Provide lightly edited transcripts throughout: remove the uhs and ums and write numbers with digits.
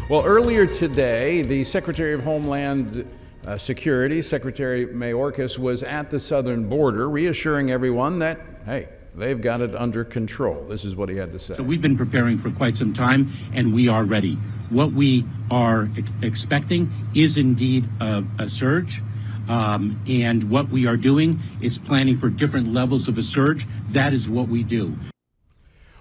Well, earlier today, the Secretary of Homeland Security, Secretary Mayorkas, was at the southern border reassuring everyone that, hey, they've got it under control. This is what he had to say. So we've been preparing for quite some time, and we are ready. What we are expecting is indeed a surge. And what we are doing is planning for different levels of a surge. That is what we do.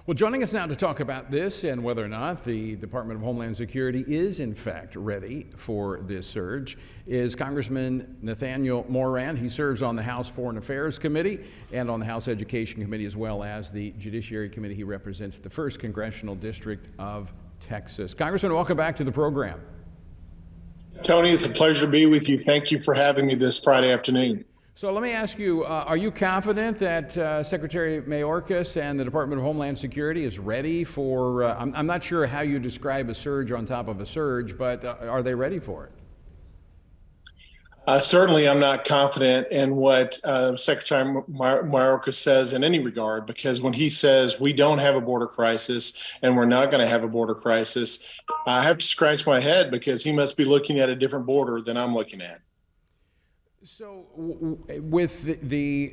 Well, joining us now to talk about this and whether or not the Department of Homeland Security is in fact ready for this surge is Congressman Nathaniel Moran. He serves on the House Foreign Affairs Committee and on the House Education Committee, as well as the Judiciary Committee. He represents the 1st Congressional District of Texas. Congressman, welcome back to the program. Tony, it's a pleasure to be with you. Thank you for having me this Friday afternoon. So let me ask you, are you confident that Secretary Mayorkas and the Department of Homeland Security is ready for, I'm not sure how you describe a surge on top of a surge, but are they ready for it? Certainly, I'm not confident in what Secretary Mayorkas says in any regard, because when he says we don't have a border crisis and we're not going to have a border crisis, I have to scratch my head because he must be looking at a different border than I'm looking at. So with the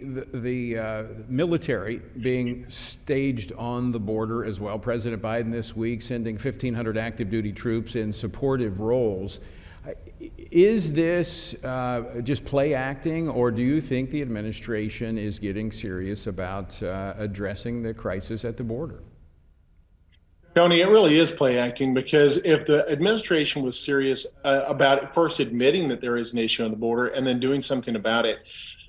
military being staged on the border as well, President Biden this week sending 1,500 active duty troops in supportive roles, is this just play acting, or do you think the administration is getting serious about addressing the crisis at the border? Tony, it really is play acting, because if the administration was serious about first admitting that there is an issue on the border and then doing something about it,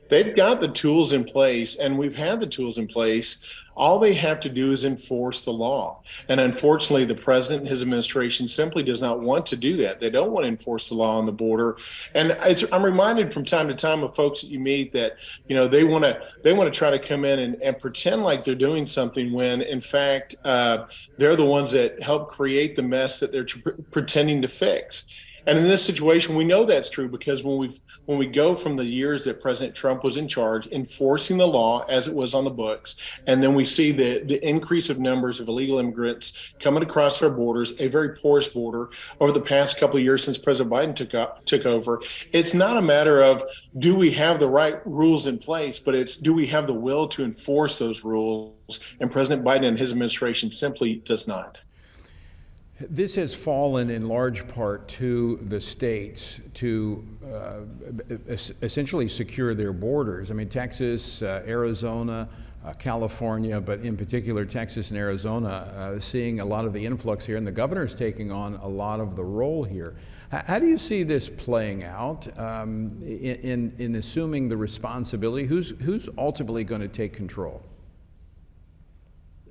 they've got the tools in place, and we've had the tools in place. All they have to do is enforce the law. And unfortunately, the president and his administration simply does not want to do that. They don't want to enforce the law on the border. And I'm reminded from time to time of folks that you meet that, you know, they want to try to come in and pretend like they're doing something when, in fact, they're the ones that help create the mess that they're pretending to fix. And in this situation, we know that's true because when we go from the years that President Trump was in charge, enforcing the law as it was on the books, and then we see the increase of numbers of illegal immigrants coming across our borders, a very porous border, over the past couple of years since President Biden took over. It's not a matter of do we have the right rules in place, but it's do we have the will to enforce those rules? And President Biden and his administration simply does not. This has fallen in large part to the states to essentially secure their borders. I mean, Texas, Arizona, California, but in particular Texas and Arizona, seeing a lot of the influx here, and the governor's taking on a lot of the role here. How do you see this playing out in assuming the responsibility? Who's ultimately going to take control?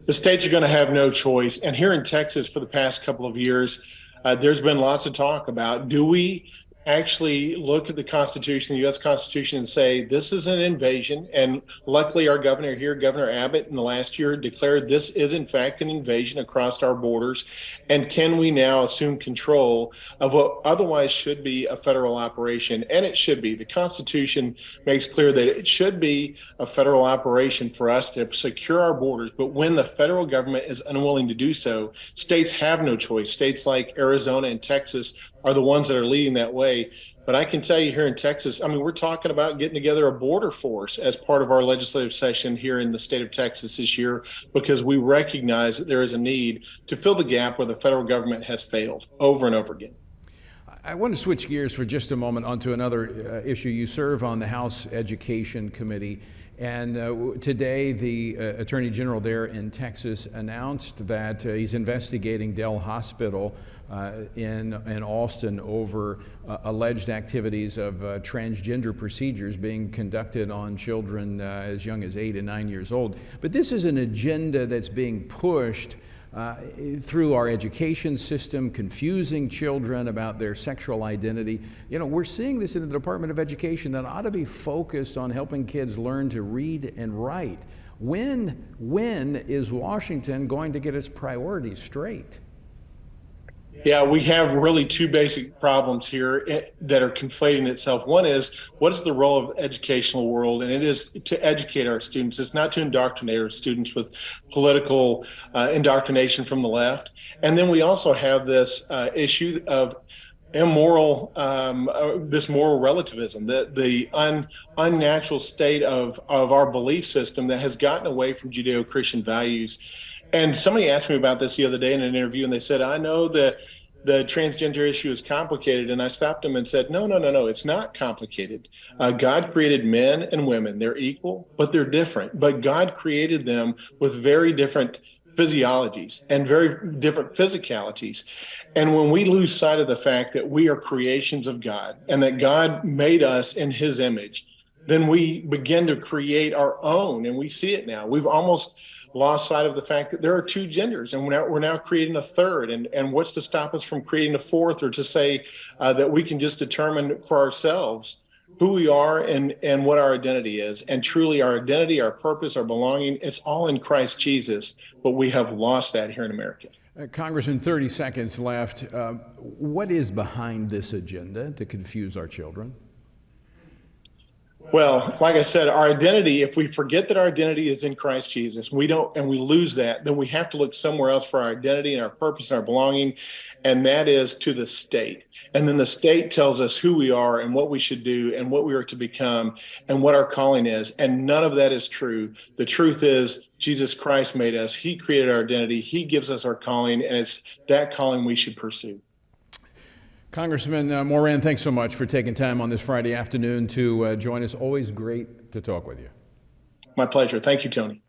The states are going to have no choice. And here in Texas, for the past couple of years, there's been lots of talk about, do we actually look at the Constitution, the U.S. Constitution, and say this is an invasion? And luckily, our governor here, Governor Abbott, in the last year declared this is in fact an invasion across our borders. And can we now assume control of what otherwise should be a federal operation? And it should be. The Constitution makes clear that it should be a federal operation for us to secure our borders. But when the federal government is unwilling to do so, states have no choice. States like Arizona and Texas are the ones that are leading that way. But I can tell you here in Texas, I mean, we're talking about getting together a border force as part of our legislative session here in the state of Texas this year, because we recognize that there is a need to fill the gap where the federal government has failed over and over again. I want to switch gears for just a moment onto another issue. You serve on the House Education Committee, and today the Attorney General there in Texas announced that he's investigating Dell Hospital in Austin over alleged activities of transgender procedures being conducted on children as young as 8 and 9 years old. But this is an agenda that's being pushed through our education system, confusing children about their sexual identity. You know, we're seeing this in the Department of Education that ought to be focused on helping kids learn to read and write. When is Washington going to get its priorities straight? Yeah, we have really two basic problems here that are conflating itself. One is, what is the role of the educational world? And it is to educate our students. It's not to indoctrinate our students with political indoctrination from the left. And then we also have this issue of immoral, this moral relativism, the unnatural state of our belief system that has gotten away from Judeo-Christian values. And somebody asked me about this the other day in an interview, and they said, I know that the transgender issue is complicated. And I stopped them and said, no, it's not complicated. God created men and women. They're equal, but they're different. But God created them with very different physiologies and very different physicalities. And when we lose sight of the fact that we are creations of God and that God made us in his image, then we begin to create our own. And we see it now. We've almost lost sight of the fact that there are two genders, and we're now creating a third. And what's to stop us from creating a fourth, or to say that we can just determine for ourselves who we are and what our identity is. And truly, our identity, our purpose, our belonging, it's all in Christ Jesus. But we have lost that here in America. Congressman, 30 seconds left. What is behind this agenda to confuse our children? Well, like I said, our identity, if we forget that our identity is in Christ Jesus, we lose that, then we have to look somewhere else for our identity and our purpose and our belonging, and that is to the state. And then the state tells us who we are and what we should do and what we are to become and what our calling is. And none of that is true. The truth is Jesus Christ made us. He created our identity. He gives us our calling, and it's that calling we should pursue. Congressman Moran, thanks so much for taking time on this Friday afternoon to join us. Always great to talk with you. My pleasure. Thank you, Tony.